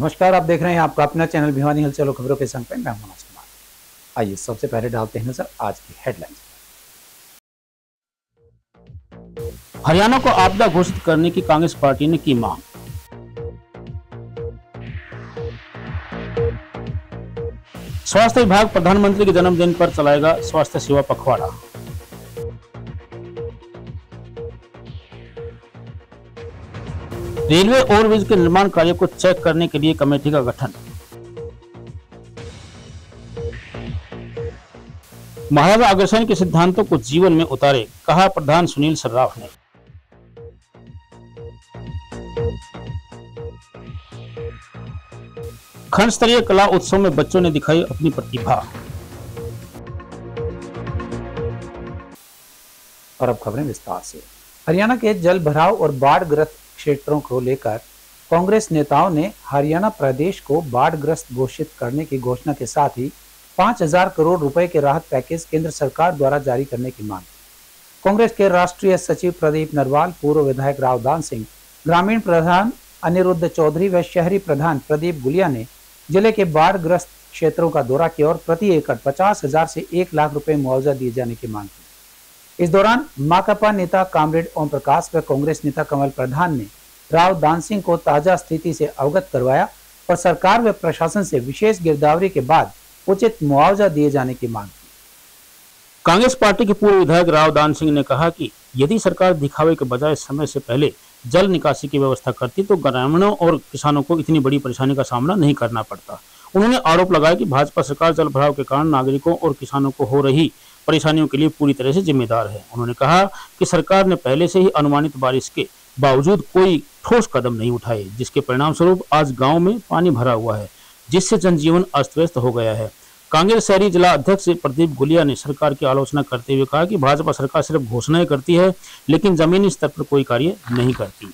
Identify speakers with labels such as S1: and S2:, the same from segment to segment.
S1: नमस्कार, आप देख रहे हैं आपका अपना चैनल भिवानी हलचल खबरों के संग पे मैं मनोज कुमार। आइए सबसे पहले डालते हैं नजर आज की हेडलाइंस।
S2: हरियाणा को आपदा घोषित करने की कांग्रेस पार्टी ने की मांग। स्वास्थ्य विभाग प्रधानमंत्री के जन्मदिन पर चलाएगा स्वास्थ्य सेवा पखवाड़ा। रेलवे ओवरब्रिज के निर्माण कार्य को चेक करने के लिए कमेटी का गठन। महाराजा अग्रसेन के सिद्धांतों को जीवन में उतारे, कहा प्रधान सुनील सर्राफ ने। खंड स्तरीय कला उत्सव में बच्चों ने दिखाई अपनी प्रतिभा।
S1: और अब खबरें विस्तार से। हरियाणा के जल भराव और बाढ़ ग्रस्त क्षेत्रों को लेकर कांग्रेस नेताओं ने हरियाणा प्रदेश को बाढ़ग्रस्त घोषित करने की घोषणा के साथ ही 5,000 करोड़ रुपए के राहत पैकेज केंद्र सरकार द्वारा जारी करने की मांग। कांग्रेस के राष्ट्रीय सचिव प्रदीप नरवाल, पूर्व विधायक रावदान सिंह, ग्रामीण प्रधान अनिरुद्ध चौधरी व शहरी प्रधान प्रदीप गुलिया ने जिले के बाढ़ग्रस्त क्षेत्रों का दौरा किया और प्रति एकड़ 50,000 से 1 लाख रुपए मुआवजा दिए जाने की मांग की। इस दौरान माकपा नेता कामरेड ओम प्रकाश व कांग्रेस नेता कमल प्रधान ने राव दान सिंह को ताजा स्थिति से अवगत करवाया और सरकार व प्रशासन से विशेष गिरदावरी के बाद उचित मुआवजा दिए जाने की मांग की।
S2: कांग्रेस पार्टी के पूर्व विधायक राव दान सिंह ने कहा कि यदि सरकार दिखावे के बजाय समय से पहले जल निकासी की व्यवस्था करती तो ग्रामीणों और किसानों को इतनी बड़ी परेशानी का सामना नहीं करना पड़ता। उन्होंने आरोप लगाया कि भाजपा सरकार जल भराव के कारण नागरिकों और किसानों को हो रही परेशानियों के लिए पूरी तरह से जिम्मेदार है। उन्होंने कहा कि सरकार ने पहले से ही अनुमानित बारिश के बावजूद कोई ठोस कदम नहीं उठाए, जिसके परिणाम स्वरूप आज गांव में पानी भरा हुआ है, जिससे जनजीवन अस्त व्यस्त हो गया है। कांग्रेस शहरी जिला अध्यक्ष प्रदीप गुलिया ने सरकार की आलोचना करते हुए कहा कि भाजपा सरकार सिर्फ घोषणाएं करती है लेकिन जमीनी स्तर पर कोई कार्य नहीं करती।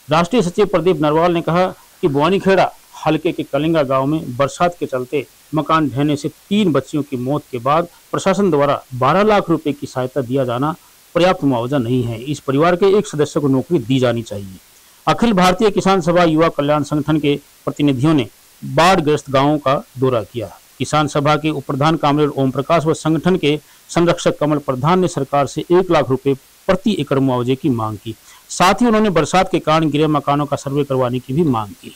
S2: राष्ट्रीय सचिव प्रदीप नरवाल ने कहा कि बुआनीखेड़ा हल्के के कलिंगा गांव में बरसात के चलते मकान ढहने से 3 बच्चियों की मौत के बाद प्रशासन द्वारा 12 लाख रुपए की सहायता दिया जाना पर्याप्त मुआवजा नहीं है। इस परिवार के एक सदस्य को नौकरी दी जानी चाहिए। अखिल भारतीय किसान सभा युवा कल्याण संगठन के प्रतिनिधियों ने बाढ़ग्रस्त गांवों का दौरा किया। किसान सभा के उप प्रधान कामरेड ओम प्रकाश व संगठन के संरक्षक कमल प्रधान ने सरकार से 1 लाख रुपए प्रति एकड़ मुआवजे की मांग की। साथ ही उन्होंने बरसात के कारण गिरे मकानों का सर्वे करवाने की भी मांग की।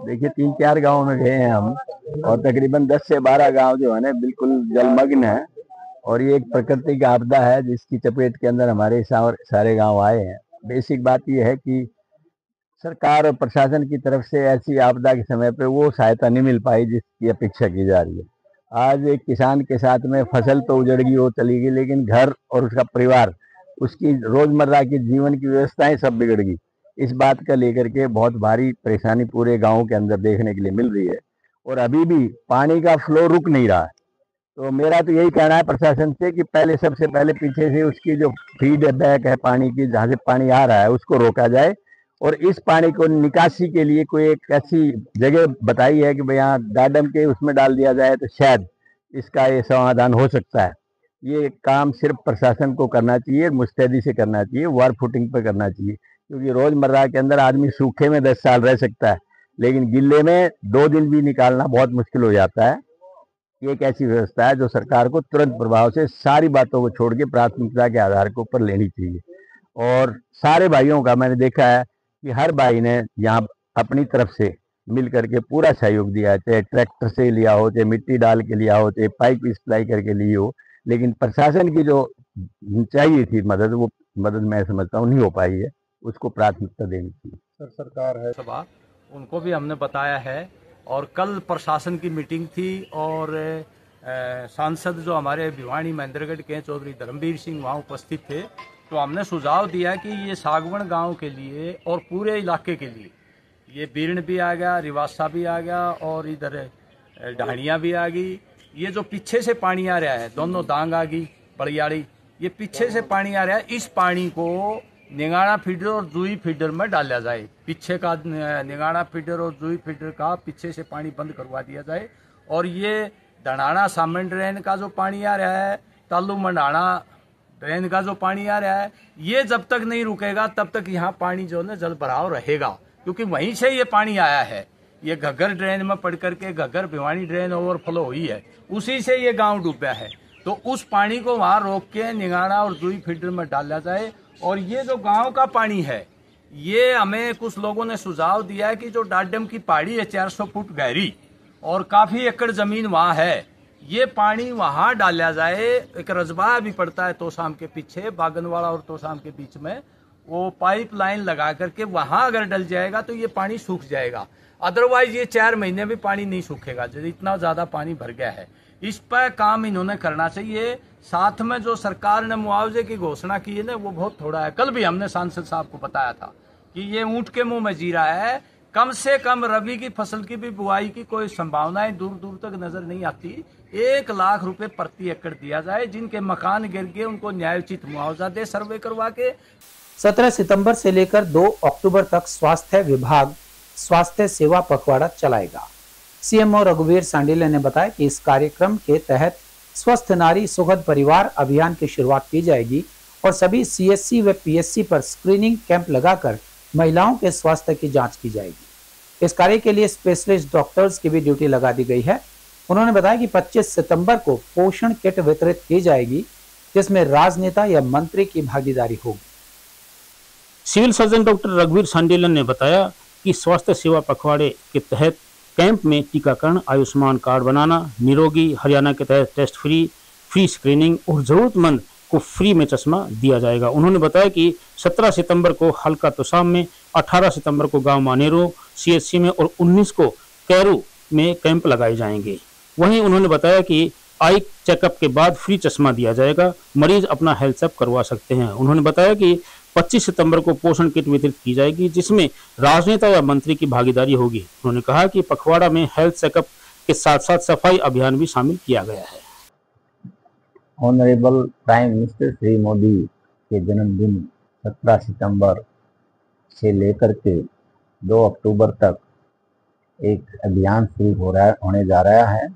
S3: देखिए 3-4 गांव में गए हैं हम और तकरीबन 10 से 12 गांव जो है ना बिल्कुल जलमग्न है और ये एक प्रकृति की आपदा है जिसकी चपेट के अंदर हमारे सारे गांव आए हैं। बेसिक बात ये है कि सरकार और प्रशासन की तरफ से ऐसी आपदा के समय पे वो सहायता नहीं मिल पाई जिसकी अपेक्षा की जा रही है। आज एक किसान के साथ में फसल तो उजड़ गई, वो चली गई, लेकिन घर और उसका परिवार, उसकी रोजमर्रा की जीवन की व्यवस्थाएं सब बिगड़ गई। इस बात का लेकर के बहुत भारी परेशानी पूरे गांव के अंदर देखने के लिए मिल रही है और अभी भी पानी का फ्लो रुक नहीं रहा है। तो मेरा तो यही कहना है प्रशासन से कि पहले सबसे पहले पीछे से उसकी जो फीडबैक है पानी की, जहाँ से पानी आ रहा है उसको रोका जाए और इस पानी को निकासी के लिए कोई एक ऐसी जगह बताई है कि भाई यहाँ गार्डन के उसमें डाल दिया जाए तो शायद इसका ये समाधान हो सकता है। ये काम सिर्फ प्रशासन को करना चाहिए, मुस्तैदी से करना चाहिए, वार फुटिंग पर करना चाहिए, क्योंकि रोजमर्रा के अंदर आदमी सूखे में 10 साल रह सकता है लेकिन गिल्ले में 2 दिन भी निकालना बहुत मुश्किल हो जाता है। ये एक ऐसी व्यवस्था है जो सरकार को तुरंत प्रभाव से सारी बातों को छोड़ के प्राथमिकता के आधार के ऊपर लेनी चाहिए। और सारे भाइयों का मैंने देखा है कि हर भाई ने यहाँ अपनी तरफ से मिल करके पूरा सहयोग दिया है, चाहे ट्रैक्टर से लिया हो, चाहे मिट्टी डाल के लिया हो, चाहे पाइप सप्लाई करके ली हो, लेकिन प्रशासन की जो चाहिए थी मदद, वो मदद मैं समझता हूँ नहीं हो पाई है, उसको प्राथमिकता देनी चाहिए।
S4: सरकार है सभा, उनको भी हमने बताया है और कल प्रशासन की मीटिंग थी और सांसद जो हमारे भिवानी महेंद्रगढ़ के चौधरी धर्मवीर सिंह वहाँ उपस्थित थे। तो हमने सुझाव दिया कि ये सागवन गांव के लिए और पूरे इलाके के लिए, ये बीरण भी आ गया, रिवासा भी आ गया और इधर ढाणिया भी आ गई, ये जो पीछे से पानी आ रहा है, दोनों दांग आ गई, बड़ियाड़ी, ये पीछे से पानी आ रहा है, इस पानी को निगाड़ा फीडर और जुई फीडर में डाला जाए। पीछे का निगाड़ा फीडर और जुई फीडर का पीछे से पानी बंद करवा दिया जाए। और ये धनाना सामन ड्रेन का जो पानी आ रहा है, तालू मंडाना ड्रेन का जो पानी आ रहा है, ये जब तक नहीं रुकेगा तब तक यहाँ पानी जो है जल भराव रहेगा, क्योंकि वहीं से ये पानी आया है। ये घग्गर ड्रेन में पड़ करके घग्गर भिवानी ड्रेन ओवरफ्लो हुई है, उसी से ये गांव डूबा है। तो उस पानी को वहां रोक के निगाड़ा और जुई फीडर में डाला जाए। और ये जो गांव का पानी है, ये हमें कुछ लोगों ने सुझाव दिया है कि जो डाडम की पहाड़ी है 400 फुट गहरी और काफी एकड़ जमीन वहां है, ये पानी वहां डाला जाए। एक रजबा भी पड़ता है तोशाम के पीछे, बागनवाड़ा और तोशाम के बीच में, वो पाइपलाइन लगा करके वहां अगर डल जाएगा तो ये पानी सूख जाएगा। अदरवाइज ये 4 महीने भी पानी नहीं सूखेगा, जो इतना ज्यादा पानी भर गया है। इस पर काम इन्होंने करना चाहिए। साथ में जो सरकार ने मुआवजे की घोषणा की है ना, वो बहुत थोड़ा है। कल भी हमने सांसद साहब को बताया था कि ये ऊंट के मुंह में जीरा है। कम से कम रबी की फसल की भी बुआई की कोई संभावनाएं दूर दूर तक नजर नहीं आती। 1 लाख रुपए प्रति एकड़ दिया जाए। जिनके मकान गिर गए उनको न्यायोचित मुआवजा दे सर्वे करवा के।
S1: 17 सितंबर से लेकर 2 अक्टूबर तक स्वास्थ्य विभाग स्वास्थ्य सेवा पखवाड़ा चलाएगा। सीएमओ रघुवीर सांडिल्य ने बताया कि इस कार्यक्रम के तहत स्वस्थ नारी सुखद परिवार अभियान की शुरुआत की जाएगी और सभी सीएचसी व पीएचसी पर स्क्रीनिंग कैंप लगाकर महिलाओं के स्वास्थ्य की जांच की जाएगी। इस कार्य के लिए स्पेशलिस्ट डॉक्टर्स की भी ड्यूटी लगा दी गई है। उन्होंने बताया कि 25 सितंबर को पोषण किट वितरित की जाएगी, जिसमें राजनेता या मंत्री की भागीदारी होगी।
S2: सिविल सर्जन डॉक्टर रघुवीर सांडिल्य ने बताया कि स्वास्थ्य सेवा पखवाड़े के तहत कैंप में टीकाकरण, आयुष्मान कार्ड बनाना, निरोगी हरियाणा के तहत टेस्ट फ्री स्क्रीनिंग और जरूरतमंद को फ्री में चश्मा दिया जाएगा। उन्होंने बताया कि 17 सितंबर को हल्का तोशाम में, 18 सितंबर को गांव मानेरो सीएचसी में और 19 को कैरू में कैंप लगाए जाएंगे। वहीं उन्होंने बताया कि आई चेकअप के बाद फ्री चश्मा दिया जाएगा, मरीज अपना हेल्थ चेकअप करवा सकते हैं। उन्होंने बताया कि 25 सितंबर को पोषण किट वितरित की जाएगी, जिसमें राजनेता या मंत्री की भागीदारी होगी। उन्होंने कहा कि पखवाड़ा में हेल्थ चेकअप के साथ साथ सफाई अभियान भी शामिल किया गया है।
S3: Honourable prime minister Shri Modi के जन्मदिन 17 सितंबर से लेकर के 2 अक्टूबर तक एक अभियान शुरू होने जा रहा है,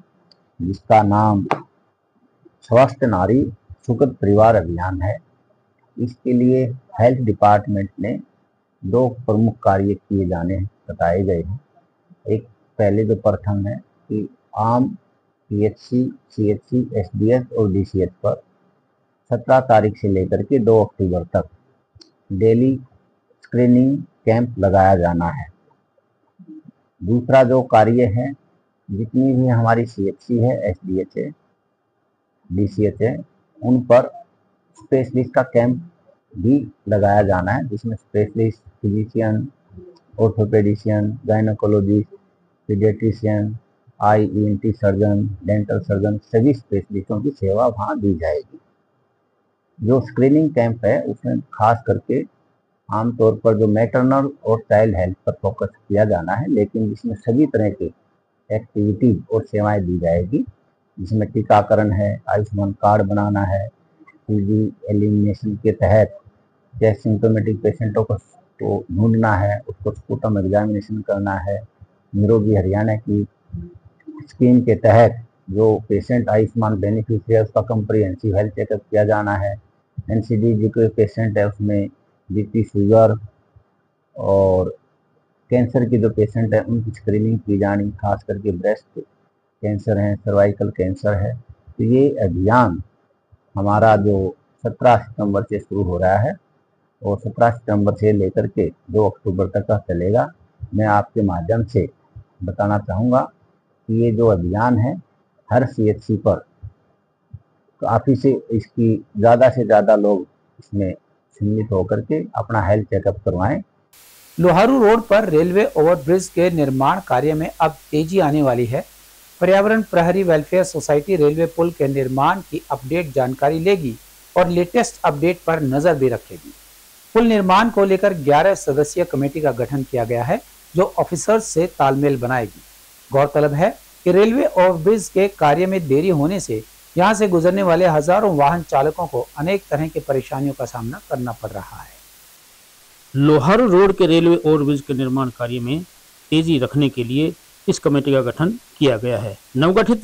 S3: जिसका नाम स्वस्थ नारी सुखद परिवार अभियान है। इसके लिए हेल्थ डिपार्टमेंट ने 2 प्रमुख कार्य किए जाने बताए गए हैं। एक पहले जो प्रथम है कि आम पीएचसी, सीएचसी, एसडीएस और डीसीएच पर 17 तारीख से लेकर के 2 अक्टूबर तक डेली स्क्रीनिंग कैंप लगाया जाना है। दूसरा जो कार्य है, जितनी भी हमारी सीएचसी है, एसडीएच है, डीसीएच है, उन पर स्पेशलिस्ट का कैंप भी लगाया जाना है, जिसमें specialist physician, orthopaedician, gynaecologist, paediatrician, ENT surgeon, dental surgeon, सभी स्पेशलिस्टों की सेवा वहाँ दी जाएगी। जो स्क्रीनिंग कैंप है उसमें खास करके आमतौर पर जो मैटरनल और चाइल्ड हेल्थ पर फोकस किया जाना है, लेकिन इसमें सभी तरह के एक्टिविटीज और सेवाएं दी जाएगी, जिसमें टीकाकरण है, आयुष्मान कार्ड बनाना है, टीबी एलिमिनेशन के तहत या सिम्टोमेटिक पेशेंटों को ढूंढना है, उसको स्पूटम एग्जामिनेशन करना है, निरोगी हरियाणा की स्कीम के तहत जो पेशेंट आयुष्मान बेनिफिशियरी है उसका कम्प्रिहेंसिव हेल्थ चेकअप किया जाना है, एनसीडी जो कोई पेशेंट है उसमें बीपी, शुगर और कैंसर के जो पेशेंट है उनकी स्क्रीनिंग की जानी, खास करके ब्रेस्ट कैंसर है, सर्वाइकल कैंसर है। तो ये अभियान हमारा जो 17 सितंबर से शुरू हो रहा है और 17 सितंबर से लेकर के 2 अक्टूबर तक का चलेगा। मैं आपके माध्यम से बताना चाहूँगा कि ये जो अभियान है हर सीएचसी पर काफ़ी से इसकी ज़्यादा से ज़्यादा लोग इसमें सम्मिलित होकर के अपना हेल्थ चेकअप करवाएं।
S1: लोहारू रोड पर रेलवे ओवरब्रिज के निर्माण कार्य में अब तेजी आने वाली है। पर्यावरण प्रहरी वेलफेयर सोसाइटी रेलवे पुल के निर्माण की अपडेट जानकारी लेगी और लेटेस्ट अपडेट पर नजर भी रखेगी। पुल निर्माण को लेकर 11 सदस्यीय कमेटी का गठन किया गया है, जो ऑफिसर्स से तालमेल बनाएगी। गौरतलब है कि रेलवे ओवरब्रिज के कार्य में देरी होने से यहां से गुजरने वाले हजारों वाहन चालकों को अनेक तरह की परेशानियों का सामना करना पड़ रहा है।
S2: लोहारू रोड के रेलवे ओवरब्रिज के निर्माण कार्य में तेजी रखने के लिए इस कमेटी का गठन किया गया है। नवगठित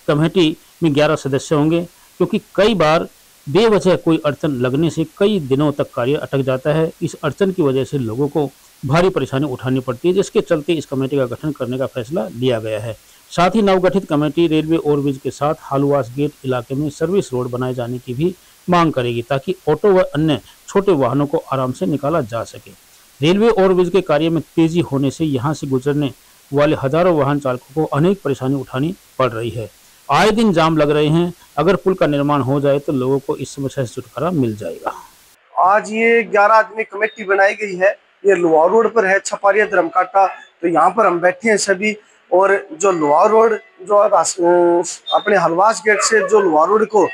S2: कमेटी में 11 सदस्य होंगे, क्योंकि कई बार बेवजह कोई अड़चन लगने से कई दिनों तक कार्य अटक जाता है। इस अड़चन की वजह से लोगों को भारी परेशानी उठानी पड़ती है, जिसके चलते इस कमेटी का गठन करने का फैसला लिया गया है। साथ ही नवगठित कमेटी रेलवे ओवरब्रिज के साथ हालुवास गेट इलाके में सर्विस रोड बनाए जाने की भी मांग करेगी, ताकि ऑटो व अन्य छोटे वाहनों को आराम से निकाला जा सके। रेलवे ओवरब्रिज के कार्य में तेजी होने से यहाँ से गुजरने वाले हजारों वाहन चालकों को अनेक परेशानी उठानी पड़ रही है। आए दिन जाम लग रहे हैं। अगर पुल का निर्माण हो जाए तो लोगों को इस समस्या से छुटकारा मिल जाएगा।
S5: आज ये 11 आदमी कमेटी बनाई गई है। ये लोहार रोड पर है, छपारिया धर्मकाटा। तो यहाँ पर हम बैठे हैं सभी, और जो लोहार रोड जो अपने हलवास गेट से जो लोहार रोड को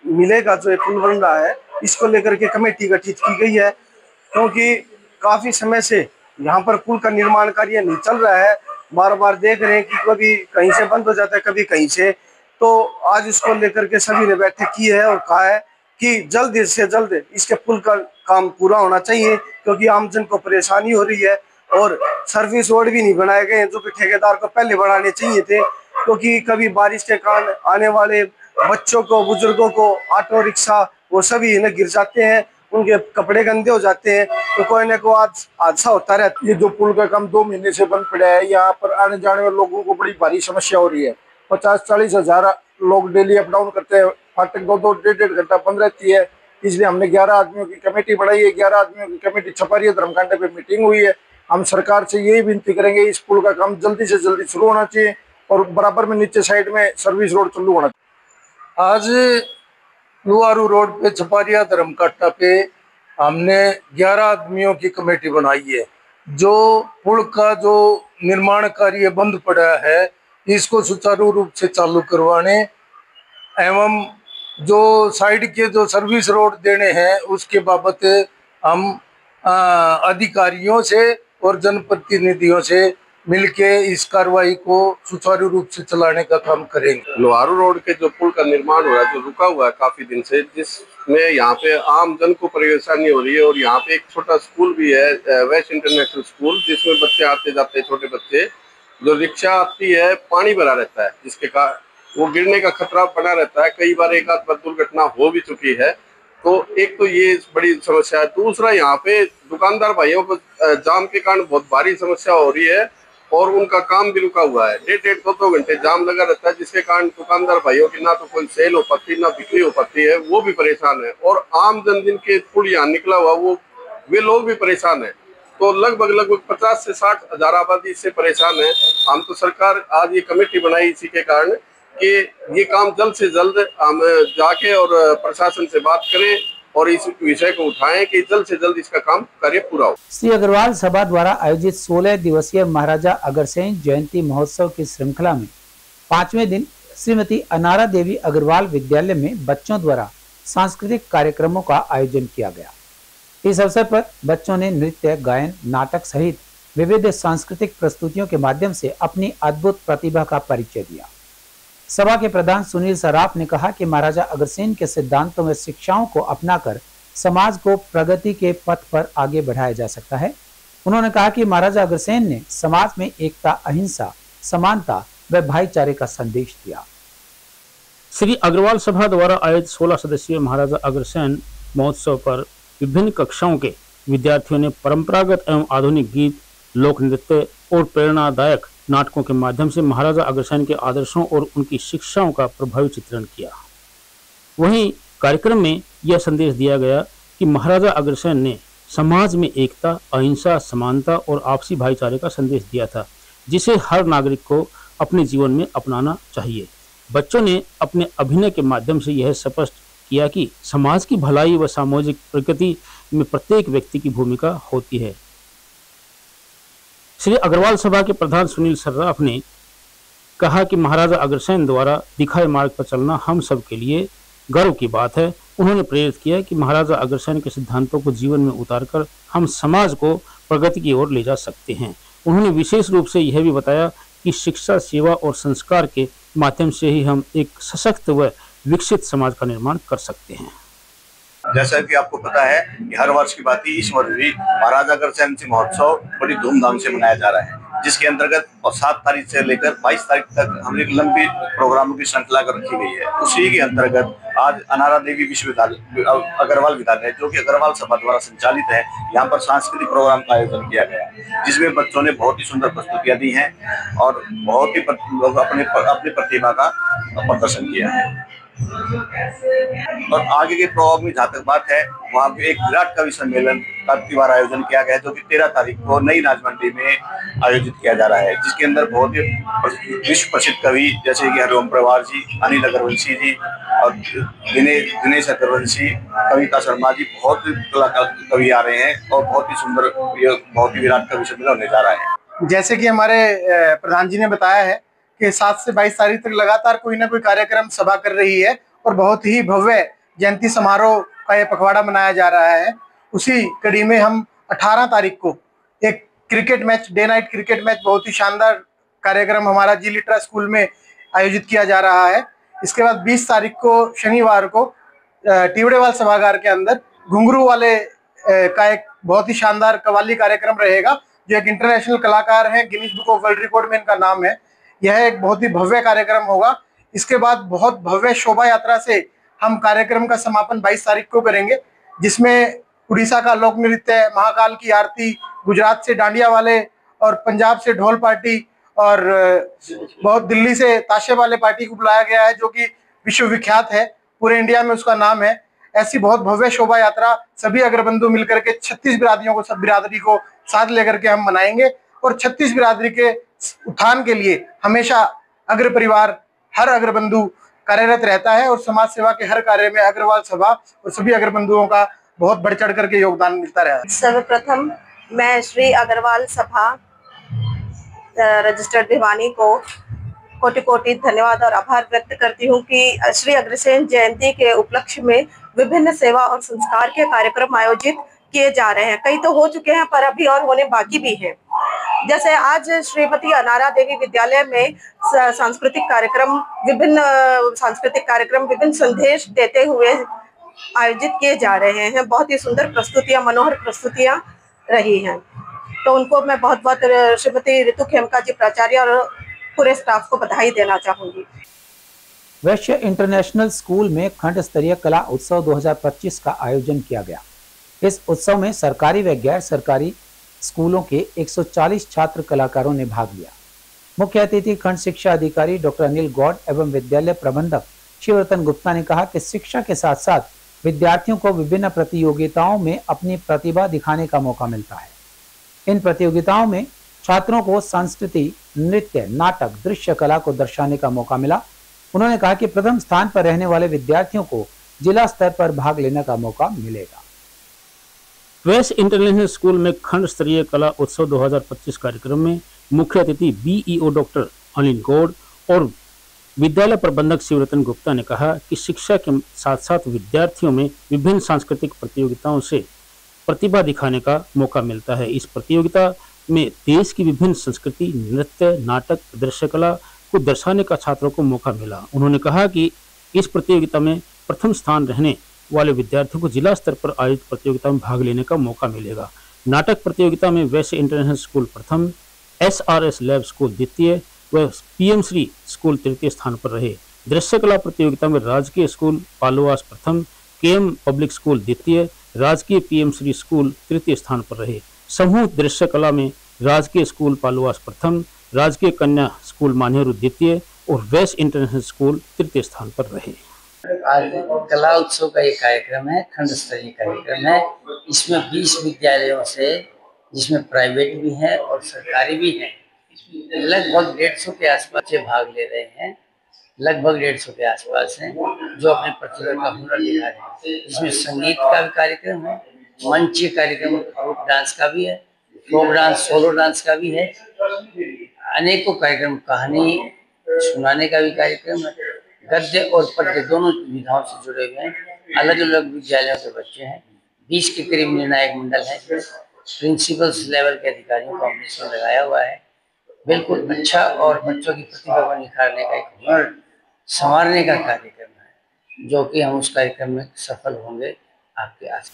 S5: मिलेगा, जो पुल बन रहा है, इसको लेकर के कमेटी गठित की गई है। क्योंकि काफी समय से यहाँ पर पुल का निर्माण कार्य नहीं चल रहा है। बार बार देख रहे हैं कि कभी कहीं से बंद हो जाता है, कभी कहीं से। तो आज इसको लेकर के सभी ने बैठक की है और कहा है कि जल्द से जल्द इसके पुल का काम पूरा होना चाहिए, क्योंकि आमजन को परेशानी हो रही है। और सर्विस रोड भी नहीं बनाए गए, जो कि ठेकेदार को पहले बनाने चाहिए थे, क्योंकि कभी बारिश के कारण आने वाले बच्चों को, बुजुर्गों को, ऑटो रिक्शा वो सभी न गिर जाते हैं, उनके कपड़े गंदे हो जाते हैं। तो कोई न कोई हादसा होता रहता है।
S6: ये जो पुल का काम 2 महीने से बंद पड़ा है, यहाँ पर आने जाने वाले लोगों को बड़ी भारी समस्या हो रही है। 50-40 हजार लोग डेली अप डाउन करते हैं। फाटक 2-2, 1.5 घंटा बंद रहती है। इसलिए हमने 11 आदमियों की कमेटी बढ़ाई है। 11 आदमियों की कमेटी छपारिया धर्मकांडे पे मीटिंग हुई है। हम सरकार से यही विनती करेंगे, इस पुल का काम जल्दी से जल्दी शुरू होना चाहिए और बराबर में नीचे साइड में सर्विस रोड चालू होना चाहिए।
S7: आज लोहारू रोड पे छपारिया धर्मकाटा पे हमने 11 आदमियों की कमेटी बनाई है। जो पुल का जो निर्माण कार्य बंद पड़ा है, इसको सुचारू रूप से चालू करवाने एवं जो साइड के जो सर्विस रोड देने हैं, उसके बाबत हम अधिकारियों से और जनप्रतिनिधियों से मिलके इस कार्रवाई को सुचारू रूप से चलाने का काम करेंगे।
S8: लोहारू रोड के जो पुल का निर्माण हो रहा है, जो रुका हुआ है काफी दिन से, जिसमें यहाँ पे आम जन को परेशानी हो रही है। और यहाँ पे एक छोटा स्कूल भी है, वेस्ट इंटरनेशनल स्कूल, जिसमें बच्चे आते जाते हैं, छोटे बच्चे। जो रिक्शा आती है, पानी भरा रहता है, जिसके कारण वो गिरने का खतरा बना रहता है। कई बार एक आध बार दुर्घटना हो भी चुकी है। तो एक तो ये बड़ी समस्या है। दूसरा, यहाँ पे दुकानदार भाइयों को जाम के कारण बहुत भारी समस्या हो रही है और उनका काम भी रुका हुआ है। 1.5, 2 घंटे जाम लगा रहता है, जिसके कारण दुकानदार भाइयों की ना तो कोई सेल हो पाती, ना बिक्री हो पाती है, वो भी परेशान है। और आम जन जिनके पुल यहाँ निकला हुआ, वे लोग भी परेशान है। तो लगभग 50 से 60 हजार आबादी इससे परेशान है। हम तो सरकार आज ये कमेटी बनाई इसी के कारण कि ये काम जल्द से जल्द हम जाके और प्रशासन से बात करें और इस विषय को उठाएं कि जल्द से जल्द इसका काम कार्य पूरा हो।
S1: श्री अग्रवाल सभा द्वारा आयोजित 16 दिवसीय महाराजा अग्रसेन जयंती महोत्सव की श्रृंखला में 5वें दिन श्रीमती अनारा देवी अग्रवाल विद्यालय में बच्चों द्वारा सांस्कृतिक कार्यक्रमों का आयोजन किया गया। इस अवसर पर बच्चों ने नृत्य, गायन, नाटक सहित विविध सांस्कृतिक प्रस्तुतियों के माध्यम से अपनी अद्भुत प्रतिभा का परिचय दिया। सभा के प्रधान सुनील सराफ ने कहा कि महाराजा अग्रसेन के सिद्धांतों व शिक्षाओं को अपनाकर समाज को प्रगति के पथ पर आगे बढ़ाया जा सकता है। उन्होंने कहा कि महाराजा अग्रसेन ने समाज में एकता, अहिंसा, समानता व भाईचारे का संदेश दिया।
S2: श्री अग्रवाल सभा द्वारा आयोजित 16 सदस्यीय महाराजा अग्रसेन महोत्सव पर विभिन्न कक्षाओं के विद्यार्थियों ने परंपरागत एवं आधुनिक गीत, लोक नृत्य और प्रेरणादायक नाटकों के माध्यम से महाराजा अग्रसेन के आदर्शों और उनकी शिक्षाओं का प्रभावी चित्रण किया। वहीं कार्यक्रम में यह संदेश दिया गया कि महाराजा अग्रसेन ने समाज में एकता, अहिंसा, समानता और आपसी भाईचारे का संदेश दिया था, जिसे हर नागरिक को अपने जीवन में अपनाना चाहिए। बच्चों ने अपने अभिनय के माध्यम से यह स्पष्ट किया कि समाज की भलाई व सामाजिक प्रगति में प्रत्येक व्यक्ति की भूमिका होती है। श्री अग्रवाल सभा के प्रधान सुनील सर्राफ ने कहा कि महाराजा अग्रसेन द्वारा दिखाए मार्ग पर चलना हम सब के लिए गर्व की बात है। उन्होंने प्रेरित किया कि महाराजा अग्रसेन के सिद्धांतों को जीवन में उतारकर हम समाज को प्रगति की ओर ले जा सकते हैं। उन्होंने विशेष रूप से यह भी बताया कि शिक्षा, सेवा और संस्कार के माध्यम से ही हम एक सशक्त व विकसित समाज का निर्माण कर सकते हैं।
S9: जैसा कि आपको पता है कि हर वर्ष की बात ही इस वर्ष भी महाराजा अग्रसेन सिंह महोत्सव बड़ी धूमधाम से मनाया जा रहा है, जिसके अंतर्गत 7 तारीख से लेकर 22 तारीख तक हमने एक लंबी प्रोग्रामों की श्रृंखला कर रखी गई है। उसी के अंतर्गत आज अनारा देवी विश्वविद्यालय अग्रवाल विद्यालय, जो कि अग्रवाल सभा द्वारा संचालित है, यहाँ पर सांस्कृतिक प्रोग्राम का आयोजन किया गया, जिसमें बच्चों ने बहुत ही सुंदर प्रस्तुतियां दी हैं और बहुत ही अपनी प्रतिभा का प्रदर्शन किया है। और आगे के प्रोग्राम में जहाँ तक बात है, वहाँ पे एक विराट कवि सम्मेलन का बार आयोजन किया गया है, जो कि 13 तारीख को नई राजमंडी में आयोजित किया जा रहा है, जिसके अंदर बहुत ही विश्व प्रसिद्ध कवि जैसे कि हरिओम प्रवार जी, अनिल अग्रवंशी जी और दिनेश अग्रवंशी, कविता शर्मा जी, बहुत कलाकार कवि आ रहे हैं और बहुत ही सुंदर, बहुत ही विराट कवि सम्मेलन होने जा रहा है।
S5: जैसे कि हमारे प्रधान जी ने बताया है कि 7 से 22 तारीख तक लगातार कोई ना कोई कार्यक्रम सभा कर रही है और बहुत ही भव्य जयंती समारोह का ये पखवाड़ा मनाया जा रहा है। उसी कड़ी में हम 18 तारीख को एक cricket match, day night cricket match, बहुत ही शानदार कार्यक्रम हमारा जी लिटरा स्कूल में आयोजित किया जा रहा है। इसके बाद 20 तारीख को शनिवार को टिवड़ेवाल सभागार के अंदर घुंघरू वाले का एक बहुत ही शानदार कव्वाली कार्यक्रम रहेगा, जो एक इंटरनेशनल कलाकार हैं, Guinness book of world record में इनका नाम है। यह एक बहुत ही भव्य कार्यक्रम होगा। इसके बाद बहुत भव्य शोभा यात्रा से हम कार्यक्रम का समापन 22 तारीख को करेंगे, जिसमें उड़ीसा का लोक नृत्य, महाकाल की आरती, गुजरात से डांडिया वाले और पंजाब से ढोल पार्टी और बहुत दिल्ली से ताशे वाले पार्टी को बुलाया गया है, जो कि विश्व विख्यात है, पूरे इंडिया में उसका नाम है। ऐसी बहुत भव्य शोभा यात्रा सभी अग्रबंधु मिलकर के 36 बिरादरियों को, सब बिरादरी को साथ लेकर के हम मनाएंगे और 36 बिरादरी के उत्थान के लिए हमेशा अग्र परिवार, हर अग्रबंधु कार्यरत रहता है और समाज सेवा के हर कार्य में अग्रवाल सभा और सभी अग्रबंधुओं का बहुत बढ़ चढ़ करके योगदान मिलता रहा है।
S10: सर्वप्रथम मैं श्री अग्रवाल सभा रजिस्टर्ड भिवानी को कोटि कोटि धन्यवाद और आभार व्यक्त करती हूँ कि श्री अग्रसेन जयंती के उपलक्ष्य में विभिन्न सेवा और संस्कार के कार्यक्रम आयोजित किए जा रहे हैं। कई तो हो चुके हैं पर अभी और होने बाकी भी है। जैसे आज श्रीमती अनारा देवी विद्यालय में सांस्कृतिक कार्यक्रम, विभिन्न संदेश देते हुए आयोजित किए जा रहे हैं। बहुत ही सुंदर प्रस्तुतियां, मनोहर प्रस्तुतियां रही हैं, तो उनको मैं बहुत बहुत श्रीमती ऋतु खेमका जी प्राचार्य और पूरे स्टाफ को बधाई देना चाहूंगी।
S1: वैश्य इंटरनेशनल स्कूल में खंड स्तरीय कला उत्सव 2025 का आयोजन किया गया। इस उत्सव में सरकारी व गैर सरकारी स्कूलों के 140 छात्र कलाकारों ने भाग लिया। मुख्य अतिथि खंड शिक्षा अधिकारी डॉक्टर अनिल गौड़ एवं विद्यालय प्रबंधक शिवरतन गुप्ता ने कहा कि शिक्षा के साथ साथ विद्यार्थियों को विभिन्न प्रतियोगिताओं में अपनी प्रतिभा दिखाने का मौका मिलता है। इन प्रतियोगिताओं में छात्रों को संस्कृति, नृत्य, नाटक, दृश्य कला को दर्शाने का मौका मिला। उन्होंने कहा कि प्रथम स्थान पर रहने वाले विद्यार्थियों को जिला स्तर पर भाग लेने का मौका मिलेगा।
S2: वैश्य इंटरनेशनल स्कूल में खंड स्तरीय कला उत्सव 2025 कार्यक्रम में मुख्य अतिथि बीईओ डॉक्टर अनिल गौड़ और विद्यालय प्रबंधक शिवरतन गुप्ता ने कहा कि शिक्षा के साथ साथ विद्यार्थियों में विभिन्न सांस्कृतिक प्रतियोगिताओं से प्रतिभा दिखाने का मौका मिलता है। इस प्रतियोगिता में देश की विभिन्न संस्कृति, नृत्य, नाटक, दृश्य कला को दर्शाने का छात्रों को मौका मिला। उन्होंने कहा कि इस प्रतियोगिता में प्रथम स्थान रहने वाले विद्यार्थियों को जिला स्तर पर आयोजित प्रतियोगिता में भाग लेने का मौका मिलेगा। नाटक प्रतियोगिता में वैश्य इंटरनेशनल स्कूल प्रथम, SRS लैब स्कूल द्वितीय व PM श्री स्कूल तृतीय स्थान पर रहे। दृश्य कला प्रतियोगिता में राजकीय स्कूल पालुवास प्रथम, KM पब्लिक स्कूल द्वितीय, राजकीय PM श्री स्कूल तृतीय स्थान पर रहे। समूह दृश्य कला में राजकीय स्कूल पालुवास प्रथम, राजकीय कन्या स्कूल मान्हेरू द्वितीय और वैश्य इंटरनेशनल स्कूल तृतीय स्थान पर रहे।
S11: आज कला उत्सव का ये कार्यक्रम है, खंड स्तरीय कार्यक्रम है। इसमें 20 विद्यालयों से, जिसमें प्राइवेट भी है और सरकारी भी है, लगभग 150 के आसपास बच्चे भाग ले रहे हैं। लगभग 150 के आसपास हैं जो अपने प्रतिभा का हुनर दिखा रहे हैं। इसमें संगीत का भी कार्यक्रम है, मंच कार्यक्रम, ग्रुप डांस का भी है, फोक डांस, सोलो डांस का भी है, अनेकों कार्यक्रम, कहानी सुनाने का भी कार्यक्रम है, गद्य और पद्य दोनों विधाओं से जुड़े हुए हैं। अलग अलग विद्यालयों के बच्चे हैं। 20 के करीब निर्णायक मंडल है। प्रिंसिपल्स लेवल के अधिकारियों को हमने इसमें लगाया हुआ है। बिल्कुल अच्छा और बच्चों की प्रतिभा को निखारने का, एक हुनर संवारने का कार्यक्रम है, जो कि हम उस कार्यक्रम में सफल होंगे आपके आस।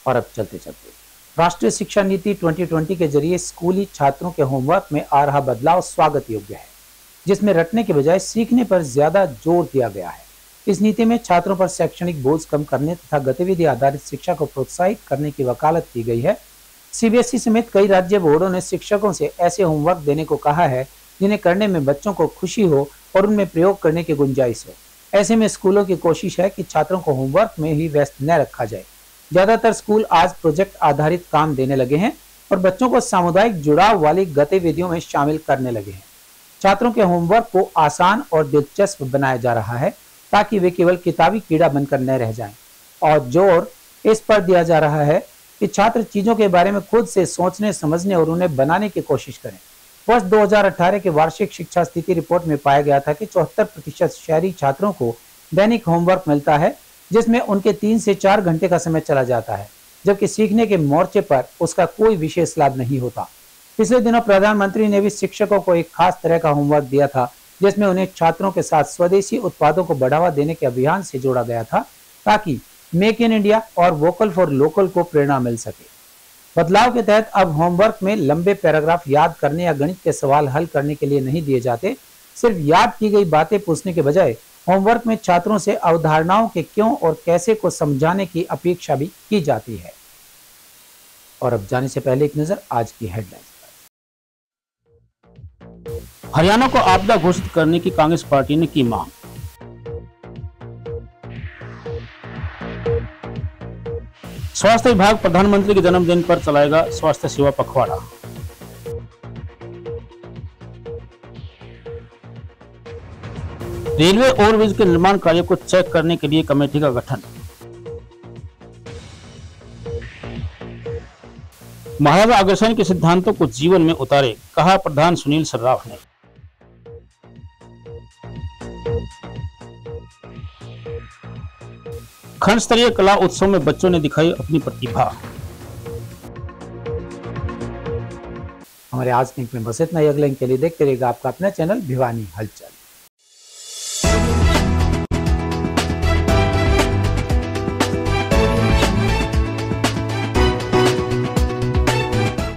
S1: और अब चलते चलते राष्ट्रीय शिक्षा नीति 2020 के जरिए स्कूली छात्रों के होमवर्क में आ रहा बदलाव स्वागत योग्य है, जिसमें रटने के बजाय सीखने पर ज्यादा जोर दिया गया है। इस नीति में छात्रों पर शैक्षणिक बोझ कम करने तथा गतिविधि आधारित शिक्षा को प्रोत्साहित करने की वकालत की गई है। सीबीएसई समेत कई राज्य बोर्डों ने शिक्षकों से ऐसे होमवर्क देने को कहा है जिन्हें करने में बच्चों को खुशी हो और उनमें प्रयोग करने की गुंजाइश हो। ऐसे में स्कूलों की कोशिश है कि छात्रों को होमवर्क में ही व्यस्त न रखा जाए। ज्यादातर स्कूल आज प्रोजेक्ट आधारित काम देने लगे हैं और बच्चों को सामुदायिक जुड़ाव वाली गतिविधियों में शामिल करने लगे हैं। छात्रों के होमवर्क को आसान और दिलचस्प बनाया जा रहा है ताकि वे केवल किताबी कीड़ा बनकर न रह जाएं, और जोर इस पर दिया जा रहा है कि छात्र चीजों के बारे में खुद से सोचने, समझने और उन्हें बनाने की कोशिश करें। वर्ष 2018 के वार्षिक शिक्षा स्थिति रिपोर्ट में पाया गया था कि 74% शहरी छात्रों को दैनिक होमवर्क मिलता है, जिसमें उनके 3 से 4 घंटे का समय चला जाता है, जबकि सीखने के मोर्चे पर उसका कोई विशेष लाभ नहीं होता। पिछले दिनों प्रधानमंत्री ने भी शिक्षकों को एक खास तरह का होमवर्क दिया था, जिसमें उन्हें छात्रों के साथ स्वदेशी उत्पादों को बढ़ावा देने के अभियान से जोड़ा गया था ताकि मेक इन इंडिया और वोकल फॉर लोकल को प्रेरणा मिल सके। बदलाव के तहत अब होमवर्क में लंबे पैराग्राफ याद करने या गणित के सवाल हल करने के लिए नहीं दिए जाते। सिर्फ याद की गई बातें पूछने के बजाय होमवर्क में छात्रों से अवधारणाओं के क्यों और कैसे को समझाने की अपेक्षा भी की जाती है। और अब जाने से पहले एक नजर आज की हेडलाइंस पर।
S2: हरियाणा को आपदा घोषित करने की कांग्रेस पार्टी ने की मांग। स्वास्थ्य विभाग प्रधानमंत्री के जन्मदिन पर चलाएगा स्वास्थ्य सेवा पखवाड़ा। रेलवे ओवरब्रिज के निर्माण कार्य को चेक करने के लिए कमेटी का गठन। महाराजा अग्रसेन के सिद्धांतों को जीवन में उतारे, कहा प्रधान सुनील सर्राफ ने। खंड स्तरीय कला उत्सव में बच्चों ने दिखाई अपनी प्रतिभा।
S1: हमारे आज लिंक में बस इतना ही। अगले लिंक के लिए देखते रहिएगा आपका अपना चैनल भिवानी हलचल।